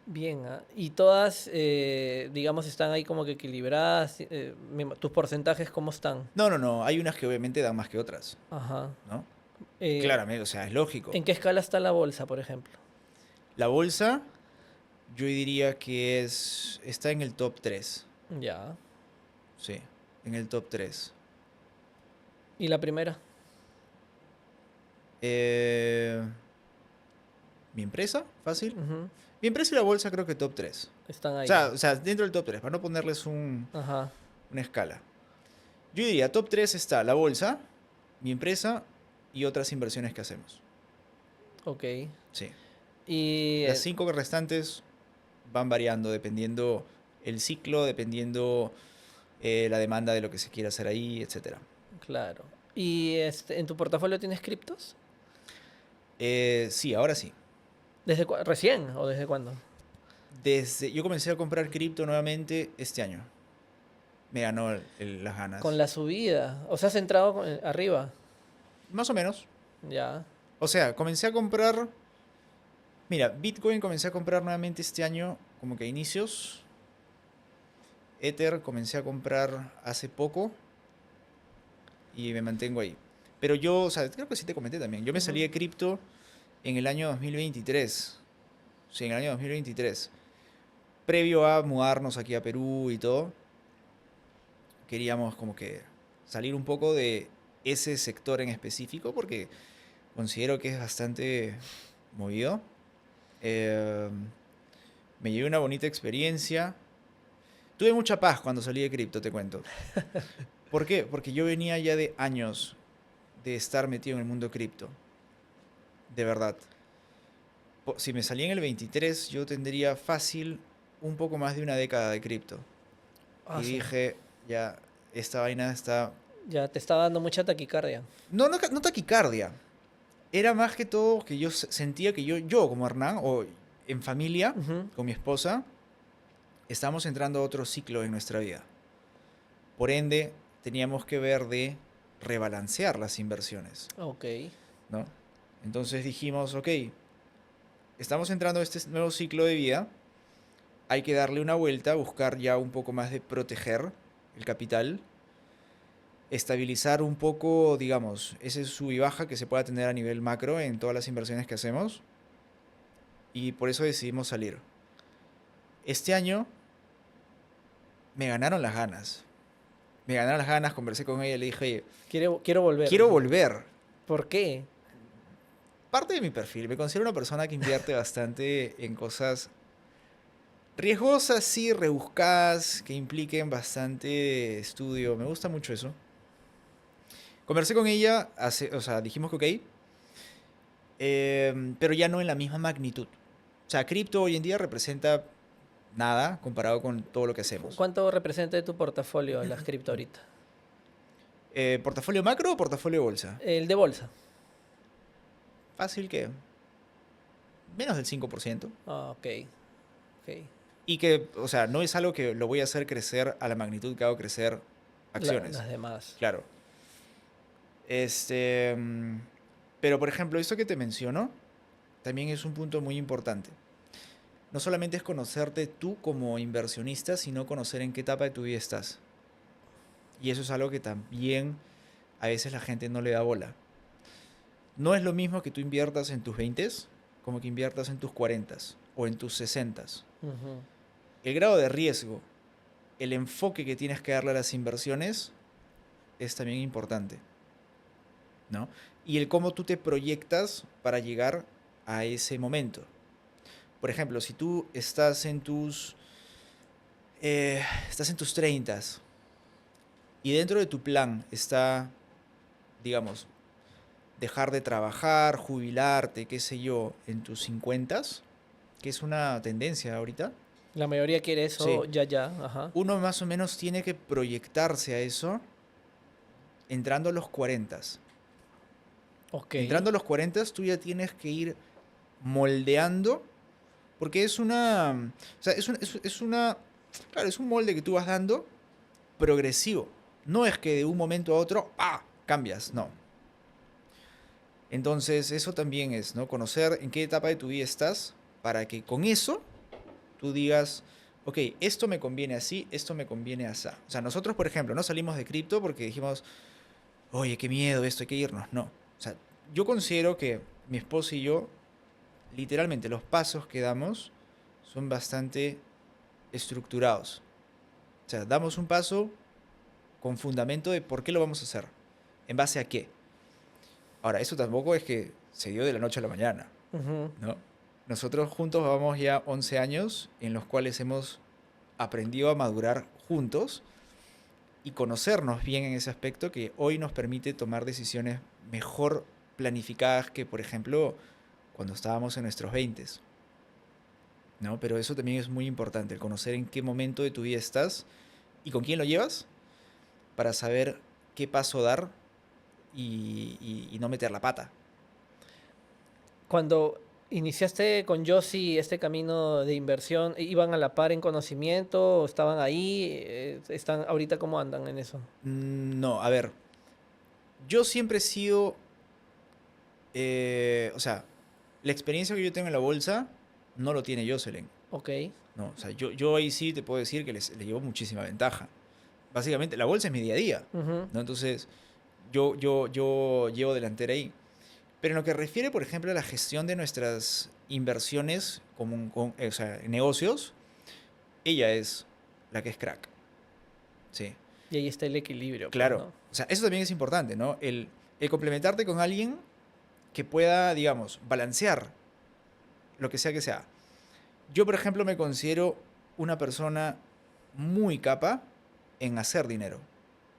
Bien, ¿ah? Y todas, digamos, están ahí como que equilibradas. ¿Tus porcentajes cómo están? No, no, no, hay unas que obviamente dan más que otras, Ajá. ¿no? Eh, Claramente, o sea, es lógico. ¿En qué escala está la bolsa, por ejemplo? La bolsa, yo diría que está en el top 3, Ya. sí, en el top 3. ¿Y la primera? Eh, ¿Mi empresa? Fácil. Ujú. Mi empresa y la bolsa creo que top 3. Están O ahí. sea, dentro del top 3 para no ponerles Ajá. una escala. Yo diría, top 3 está la bolsa, mi empresa y otras inversiones que hacemos. Ok. Sí. Y, Las 5 restantes van variando dependiendo el ciclo, dependiendo la demanda de lo que se quiera hacer ahí, etcétera. claro. ¿Y en tu portafolio tienes criptos? Sí, ahora sí. ¿Recién o desde cuándo? Yo comencé a comprar cripto nuevamente este año. Me ganó las Con ganas. la subida. O sea, has entrado arriba. Más o menos. Ya. O sea, comencé a comprar. Mira, Bitcoin comencé a comprar nuevamente este año, como que a inicios. Ether comencé a comprar hace poco y me mantengo ahí. Pero yo, o sea, creo que sí te comenté también. Yo me salí Ujú. de cripto en el año 2023. Sí, en el año 2023. Previo a mudarnos aquí a Perú y todo. queríamos como que salir un poco de ese sector en específico porque considero que es bastante movido. Eh, Me llevé una bonita experiencia. Tuve mucha paz cuando salí de cripto, te cuento. ¿Por qué? Porque yo venía ya de años de estar metido en el mundo cripto. De verdad. Si me salí en el 23, yo tendría fácil un poco más de una década de cripto. Ah, Y sí. dije, ya, esta vaina está... Ya te está dando mucha taquicardia. No taquicardia. Era más que todo que yo sentía que yo como Hernán, o en familia, Ujú. con mi esposa, estamos entrando a otro ciclo en nuestra vida. Por ende, teníamos que ver de rebalancear las inversiones, Ok. ¿no? Entonces dijimos, ok, estamos entrando a este nuevo ciclo de vida, hay que darle una vuelta, buscar ya un poco más de proteger el capital, estabilizar un poco, digamos, ese sub y baja que se pueda tener a nivel macro en todas las inversiones que hacemos, y por eso decidimos salir. Este año me ganaron las ganas. Me ganaron las ganas, conversé con ella, le dije, oye, Quiero volver. quiero volver. ¿Por qué? Parte de mi perfil, me considero una persona que invierte bastante en cosas riesgosas, sí, rebuscadas, que impliquen bastante estudio. Me gusta mucho eso. Conversé con ella, o sea, dijimos que ok, pero ya no en la misma magnitud. O sea, cripto hoy en día representa nada comparado con todo lo que hacemos. ¿Cuánto representa de tu portafolio las cripto ahorita? ¿Portafolio macro o portafolio bolsa? El de bolsa. Fácil que menos del 5%. Ah, ok. Ok. Y que, o sea, no es algo que lo voy a hacer crecer a la magnitud que hago crecer acciones. Las demás. Claro. Este, mm, pero, por ejemplo, esto que te menciono también es un punto muy importante. No solamente es conocerte tú como inversionista, sino conocer en qué etapa de tu vida estás. Y eso es algo que también a veces la gente no le da bola. No es lo mismo que tú inviertas en tus 20 como que inviertas en tus 40 o en tus 60. Ujú. El grado de riesgo, el enfoque que tienes que darle a las inversiones es también importante, ¿no? Y el cómo tú te proyectas para llegar a ese momento. Por ejemplo, si tú estás en tus 30 y dentro de tu plan está, digamos, dejar de trabajar, jubilarte, qué sé yo, en tus 50, que es una tendencia ahorita, La mayoría quiere sí, eso ya, ya. Ajá. uno más o menos tiene que proyectarse a eso entrando a los 40. Ok. Entrando a los 40, tú ya tienes que ir moldeando, porque es una, o sea, claro, es un molde que tú vas dando progresivo. No es que de un momento a otro, ¡pah!, cambias, no. Entonces, eso también es, ¿no? Conocer en qué etapa de tu vida estás para que con eso tú digas, ok, esto me conviene así, esto me conviene así. O sea, nosotros, por ejemplo, no salimos de cripto porque dijimos, oye, qué miedo esto, hay que irnos. No. O sea, yo considero que mi esposa y yo, literalmente, los pasos que damos son bastante estructurados. O sea, damos un paso con fundamento de por qué lo vamos a hacer, en base a qué. Ahora, eso tampoco es que se dio de la noche a la mañana, Ujú. ¿no? Nosotros juntos vamos ya 11 años en los cuales hemos aprendido a madurar juntos y conocernos bien en ese aspecto que hoy nos permite tomar decisiones mejor planificadas que, por ejemplo, cuando estábamos en nuestros 20, ¿no? Pero eso también es muy importante, el conocer en qué momento de tu vida estás y con quién lo llevas para saber qué paso dar y no meter la pata. Cuando iniciaste con Yossi este camino de inversión, ¿iban a la par en conocimiento? ¿O estaban ahí? ¿Están ahorita cómo andan en eso? No, a ver, yo siempre he sido, o sea, la experiencia que yo tengo en la bolsa no lo tiene Jocelyn. Ok. No, o sea, yo ahí sí te puedo decir que le llevo muchísima ventaja. Básicamente, la bolsa es mi día a día, Ujú. ¿no? Entonces, yo llevo delantera ahí. Pero en lo que refiere, por ejemplo, a la gestión de nuestras inversiones o sea, en negocios, ella es la que es crack. Sí. Y ahí está el equilibrio. Claro, Pues, ¿no? o sea, eso también es importante, ¿no? El complementarte con alguien que pueda, digamos, balancear lo que sea que sea. Yo, por ejemplo, me considero una persona muy capa en hacer dinero.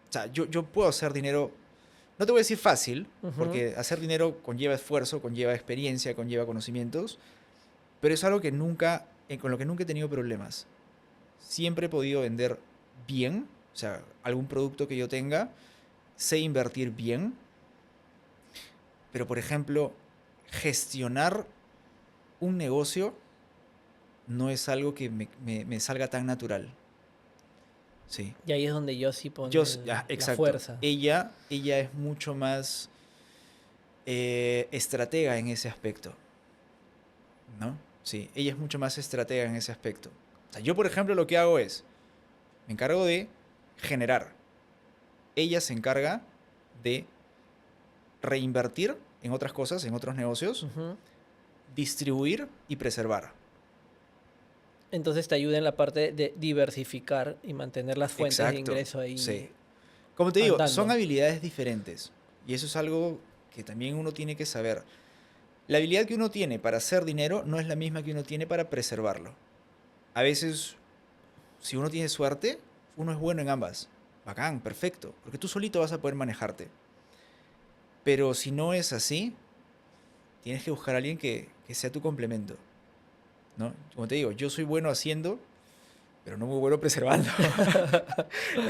O sea, yo puedo hacer dinero, no te voy a decir fácil, Ujú. porque hacer dinero conlleva esfuerzo, conlleva experiencia, conlleva conocimientos, pero es algo que nunca, con lo que nunca he tenido problemas. Siempre he podido vender bien, o sea, algún producto que yo tenga, sé invertir bien, pero por ejemplo, gestionar un negocio no es algo que me salga tan natural. Sí. Y ahí es donde yo sí pongo la Exacto. fuerza. Ella es mucho más estratega en ese aspecto, ¿no? Sí, ella es mucho más estratega en ese aspecto. O sea, yo, por ejemplo, lo que hago es, me encargo de generar. Ella se encarga de reinvertir en otras cosas, en otros negocios, Ujú. distribuir y preservar. Entonces te ayuda en la parte de diversificar y mantener las fuentes de Exacto, ingreso sí. ahí Como te digo, son andando. habilidades diferentes. Y eso es algo que también uno tiene que saber. La habilidad que uno tiene para hacer dinero no es la misma que uno tiene para preservarlo. A veces, si uno tiene suerte, uno es bueno en ambas. Bacán, perfecto. Porque tú solito vas a poder manejarte. Pero si no es así, tienes que buscar a alguien que sea tu complemento, ¿no? Como te digo, yo soy bueno haciendo, pero no muy bueno preservando.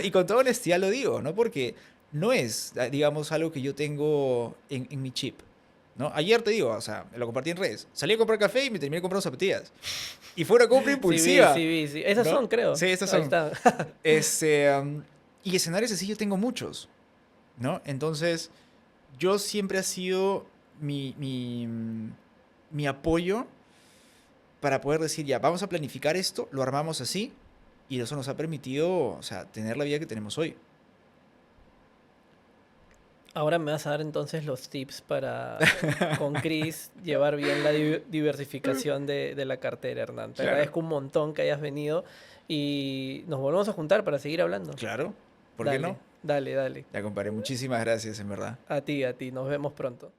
Y con toda honestidad lo digo, ¿no? Porque no es, digamos, algo que yo tengo en mi chip, ¿no? Ayer te digo, o sea, lo compartí en redes. Salí a comprar café y me terminé comprando zapatillas. Y fue una compra Sí, vi, impulsiva, sí, vi, sí. Esas ¿no? son, creo. Sí, estas Ahí son. están. Y escenarios así yo tengo muchos, ¿no? Entonces, yo siempre ha sido mi apoyo para poder decir, ya, vamos a planificar esto, lo armamos así, y eso nos ha permitido, o sea, tener la vida que tenemos hoy. Ahora me vas a dar entonces los tips para con Chris llevar bien la diversificación de la cartera, Hernán. Te Claro. agradezco un montón que hayas venido y nos volvemos a juntar para seguir hablando. Claro, ¿por qué no? Dale, dale, dale. Ya, compadre, muchísimas gracias, en verdad. A ti, a ti. Nos vemos pronto.